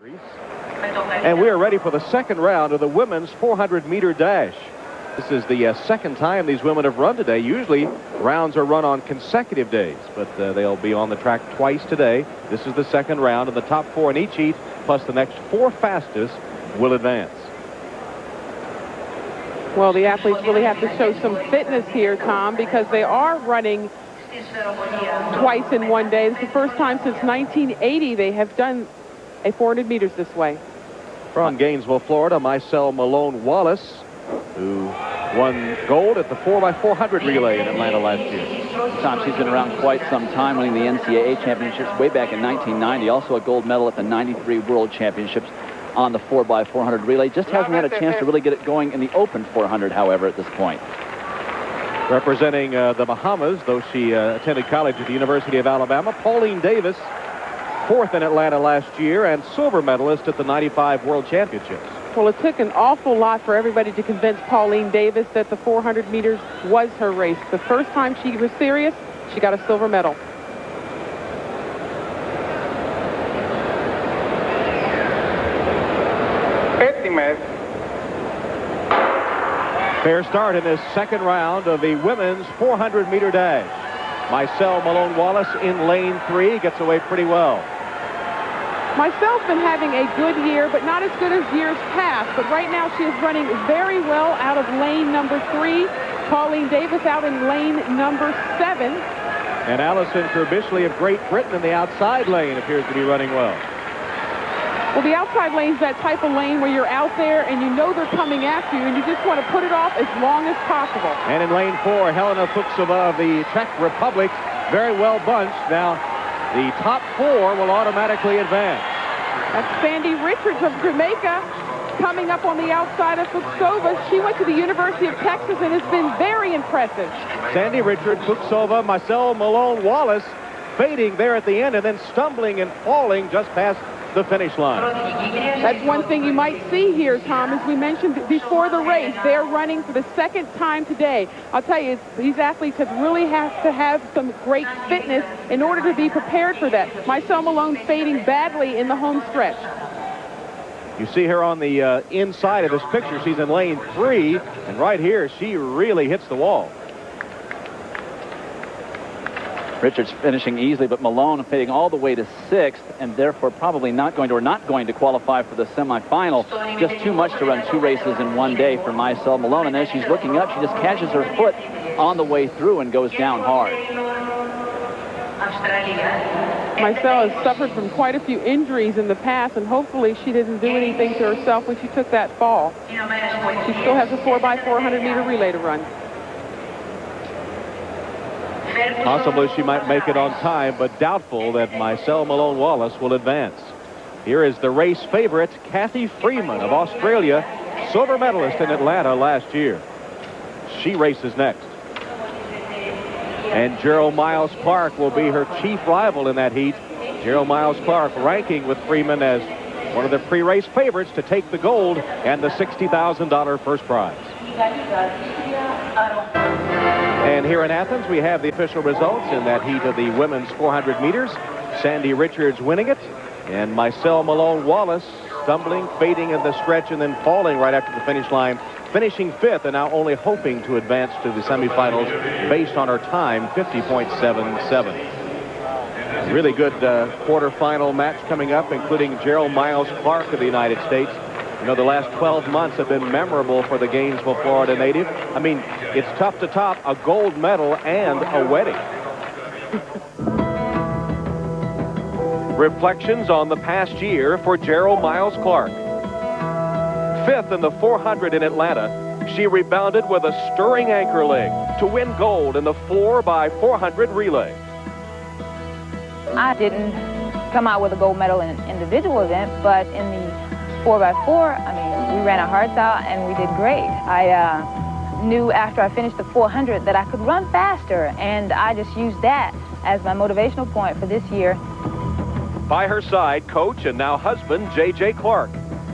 And we are ready for the second round of the women's 400-meter dash. This is the second time these women have run today. Usually rounds are run on consecutive days, but they'll be on the track twice today. This is the second round, and the top four in each heat, plus the next four fastest, will advance. Well, the athletes really have to show some fitness here, Tom, because they are running twice in one day. It's the first time since 1980 they have done a 400 meters this way. From Gainesville, Florida, Maicel Malone-Wallace, who won gold at the 4x400 relay in Atlanta last year. Tom, she's been around quite some time, winning the NCAA championships way back in 1990, also a gold medal at the 93 World Championships on the 4x400 relay. Just hasn't had a chance to really get it going in the open 400, however, at this point. Representing the Bahamas, though she attended college at the University of Alabama, Pauline Davis, fourth in Atlanta last year and silver medalist at the 95 World Championships. Well, it took an awful lot for everybody to convince Pauline Davis that the 400 meters was her race. The first time she was serious, she got a silver medal. Fair start in this second round of the women's 400-meter dash. Maicel Malone-Wallace in lane 3 gets away pretty well. Maicel's been having a good year, but not as good as years past. But right now she is running very well out of lane number 3. Pauline Davis out in lane number 7. And Allison Curbishley of Great Britain in the outside lane appears to be running well. Well, the outside lane's that type of lane where you're out there and you know they're coming after you and you just want to put it off as long as possible. And in lane 4, Helena Fuchsová of the Czech Republic, very well bunched. Now, the top 4 will automatically advance. That's Sandie Richards of Jamaica coming up on the outside of Fuchsová. She went to the University of Texas and has been very impressive. Sandie Richards, Fuchsová, Maicel Malone-Wallace fading there at the end and then stumbling and falling just past the finish line. That's one thing you might see here, Tom, as we mentioned before the race. They're running for the second time today. I'll tell you, these athletes really have to have some great fitness in order to be prepared for that. Maicel Malone fading badly in the home stretch. You see her on the inside of this picture. She's in lane 3, and right here, she really hits the wall. Richards finishing easily, but Malone fading all the way to 6th, and therefore probably not going to qualify for the semifinal. Just too much to run 2 races in one day for Maicel Malone. And as she's looking up, she just catches her foot on the way through and goes down hard. Maicel has suffered from quite a few injuries in the past, and hopefully she didn't do anything to herself when she took that fall. She still has a 4x400 meter relay to run. Possibly she might make it on time, but doubtful that Maicel Malone-Wallace will advance. Here is the race favorite, Cathy FREEMAN of Australia, silver medalist in Atlanta last year. She races next. And Jearl Miles-Clark will be her chief rival in that heat. Jearl Miles-Clark ranking with FREEMAN as one of the pre-race favorites to take the gold and the $60,000 first prize. And here in Athens, we have the official results in that heat of the women's 400 meters. Sandie Richards winning it, and Maicel Malone-Wallace stumbling, fading in the stretch, and then falling right after the finish line, finishing 5th, and now only hoping to advance to the semifinals based on her time, 50.77. Really good quarterfinal match coming up, including Jearl Miles-Clark of the United States. You know, the last 12 months have been memorable for the Gainesville, Florida native. I mean, it's tough to top a gold medal and a wedding. Reflections on the past year for Jearl Miles-Clark. 5th in the 400 in Atlanta, she rebounded with a stirring anchor leg to win gold in the 4x400 relay. I didn't come out with a gold medal in an individual event, but in the 4x4, I mean, we ran our hearts out and we did great. I knew after I finished the 400 that I could run faster, and I just used that as my motivational point for this year. By her side, coach and now husband, J.J. Clark.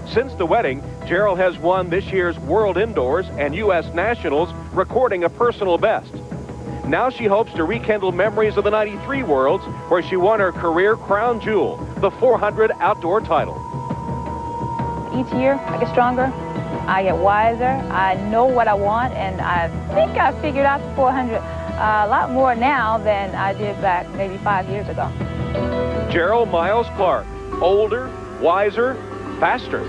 Since the wedding, Jearl has won this year's World Indoors and U.S. Nationals, recording a personal best. Now she hopes to rekindle memories of the 93 Worlds, where she won her career crown jewel, the 400 outdoor title. each year I get stronger, I get wiser, I know what I want, and I think I figured out the 400 a lot more now than I did back maybe 5 years ago. Jearl Miles-Clark, older, wiser, faster.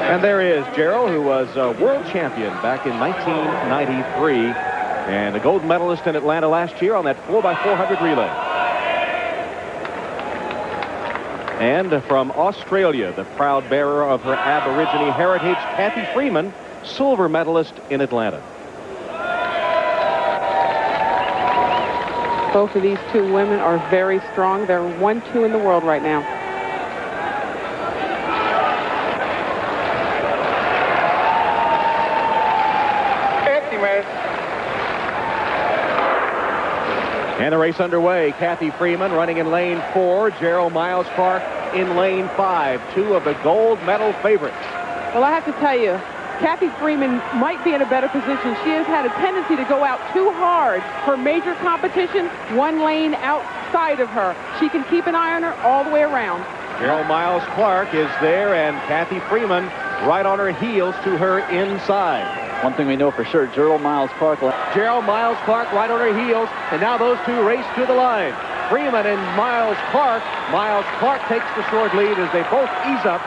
And there is Jearl, who was a world champion back in 1993 and a gold medalist in Atlanta last year on that 4x400 relay. And from Australia, the proud bearer of her Aborigine heritage, Cathy Freeman, silver medalist in Atlanta. Both of these two women are very strong. They're 1-2 in the world right now. And the race underway. Cathy Freeman running in lane 4. Jearl Miles-Clark in lane 5. Two of the gold medal favorites. Well, I have to tell you, Cathy Freeman might be in a better position. She has had a tendency to go out too hard. Her major competition, one lane outside of her. She can keep an eye on her all the way around. Jearl Miles-Clark is there, and Cathy Freeman right on her heels to her inside. One thing we know for sure, Jearl Miles-Clark. Jearl Miles-Clark right on her heels, and now those two race to the line. Freeman and Miles-Clark. Miles-Clark takes the short lead as they both ease up.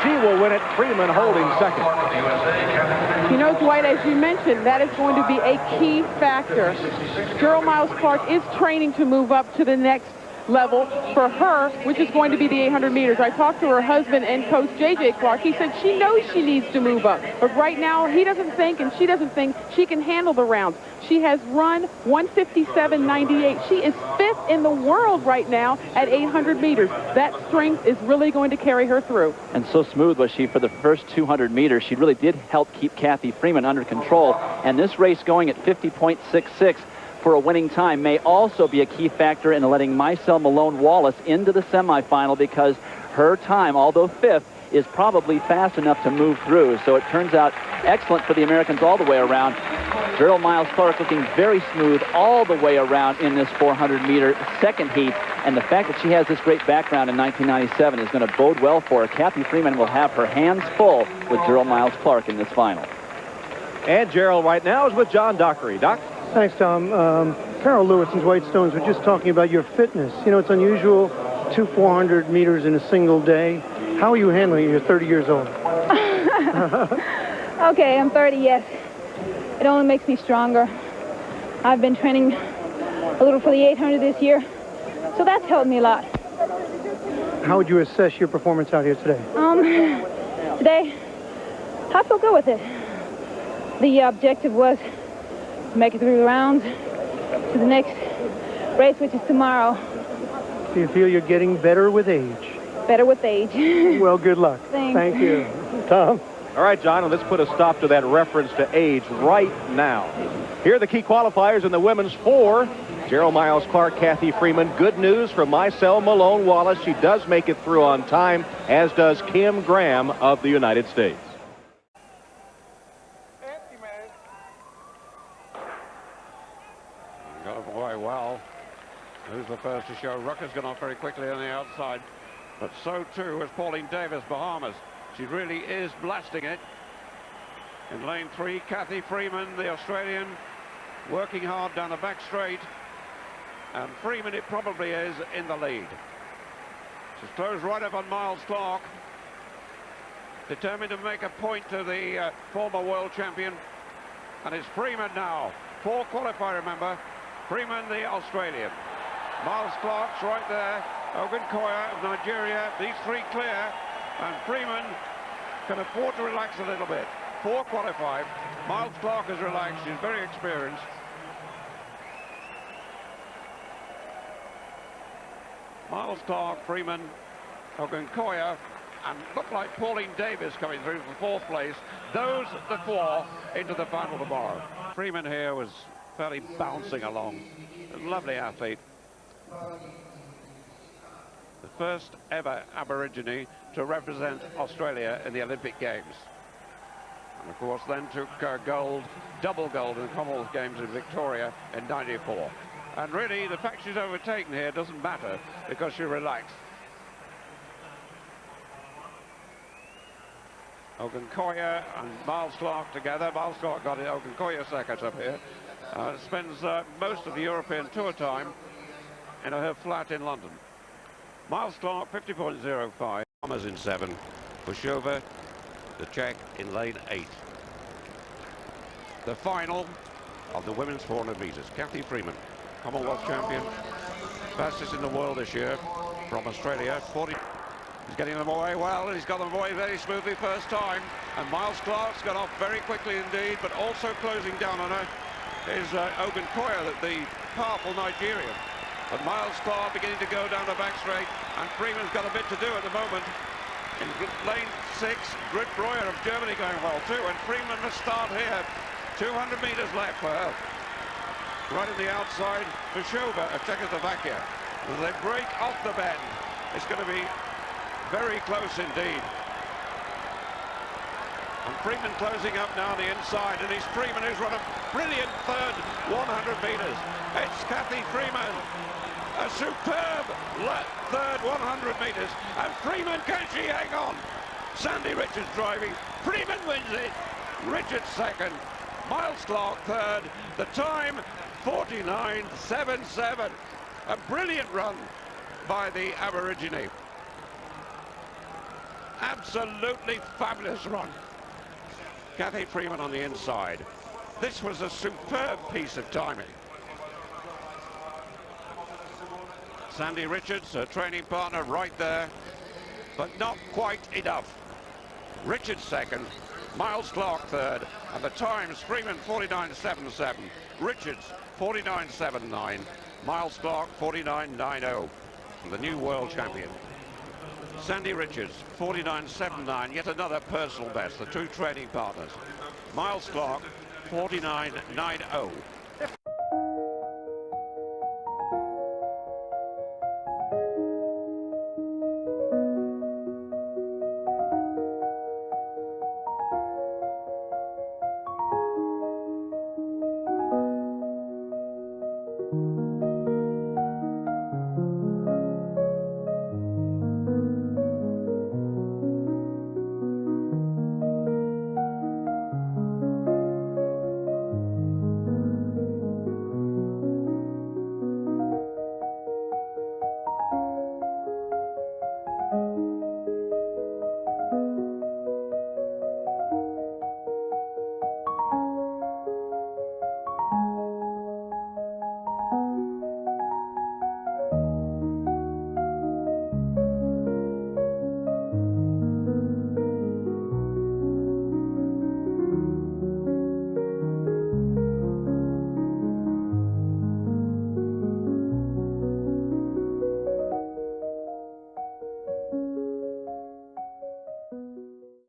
She will win it, Freeman holding second. You know, Dwight, as you mentioned, that is going to be a key factor. Jearl Miles-Clark is training to move up to the next level for her, which is going to be the 800 meters. I talked to her husband and coach J.J. Clark. He said she knows she needs to move up, but right now he doesn't think, and she doesn't think she can handle the rounds. She has run 157.98. She is 5th in the world right now at 800 meters. That strength is really going to carry her through. And so smooth was she for the first 200 meters. She really did help keep Cathy Freeman under control. And this race going at 50.66 for a winning time may also be a key factor in letting Maicel Malone-Wallace into the semifinal, because her time, although 5th, is probably fast enough to move through. So it turns out excellent for the Americans all the way around. Jearl Miles-Clark looking very smooth all the way around in this 400-meter second heat. And the fact that she has this great background in 1997 is going to bode well for her. Cathy Freeman will have her hands full with Jearl Miles-Clark in this final. And Jearl right now is with John Dockery. Doc? Thanks, Tom. Carol Lewis and Dwight Stones were just talking about your fitness. You know, it's unusual, 2 400 meters in a single day. How are you handling it? You're 30 years old. Okay, I'm 30, yes. It only makes me stronger. I've been training a little for the 800 this year, so that's helped me a lot. How would you assess your performance out here today? Today, I feel good with it. The objective was to make it through the rounds to the next race, which is tomorrow. Do you feel you're getting better with age? Better with age. Well, good luck. Thanks. Thank you. Tom? All right, John, and let's put a stop to that reference to age right now. Here are the key qualifiers in the women's 4. Jearl Miles-Clark, Cathy Freeman. Good news for Maicel Malone-Wallace. She does make it through on time, as does Kim Graham of the United States. Got away well. Who's the first to show? Rucker's gone off very quickly on the outside, but so too is Pauline Davis, Bahamas. She really is blasting it. In lane 3, Cathy Freeman, the Australian, working hard down the back straight. And Freeman, it probably is, in the lead. She's closed right up on Miles-Clark. Determined to make a point to the former world champion. And it's Freeman now. 4 qualify, remember. Freeman, the Australian. Miles-Clark's right there. OGUNKOYA of Nigeria. These 3 clear. And Freeman can afford to relax a little bit. 4 qualified. Miles-Clark is relaxed. She's very experienced. Miles-Clark, Freeman, OGUNKOYA, and look like Pauline Davis coming through for 4th place. Those the 4 into the final tomorrow. Freeman here was fairly bouncing along. A lovely athlete. The first ever Aborigine to represent Australia in the Olympic Games. And of course then took gold, double gold in the Commonwealth Games in Victoria in '94. And really the fact she's overtaken here doesn't matter because she relaxed. OGUNKOYA and Miles-Clark together. Miles-Clark got it, OGUNKOYA second up here. Spends most of the European tour time in her flat in London. Miles-Clark 50.05. Thomas in 7. Fuchsová, the Czech, in lane 8. The final of the women's 400 meters. Cathy FREEMAN, Commonwealth champion, fastest in the world this year, from Australia. 40. He's getting them away well, and he's got them away very smoothly first time. And Miles-Clark's got off very quickly indeed, but also closing down on her is OGUNKOYA, the powerful Nigerian. But Miles-Clark beginning to go down the back straight, and Freeman's got a bit to do at the moment. In lane 6, Britt Breuer of Germany going well too, and Freeman must start here. 200 meters left for her. Right on the outside, Fuchsová of Czechoslovakia. As they break off the bend, it's going to be very close indeed. And Freeman closing up now on the inside, and it's Freeman who's run a brilliant third 100 meters. It's Cathy FREEMAN, a superb third 100 meters, and Freeman, can she hang on? Sandie Richards driving, Freeman wins it, Richards second, Miles-Clark third, the time 49.77. A brilliant run by the Aborigine. Absolutely fabulous run. Cathy FREEMAN on the inside. This was a superb piece of timing. Sandie Richards, her training partner, right there, but not quite enough. Richards second, Miles-Clark third, and the times FREEMAN 49.77, Richards 49.79, Miles-Clark 49.90, the new world champion. Sandie Richards 49.79, yet another personal best, the two training partners. Miles-Clark 49.90.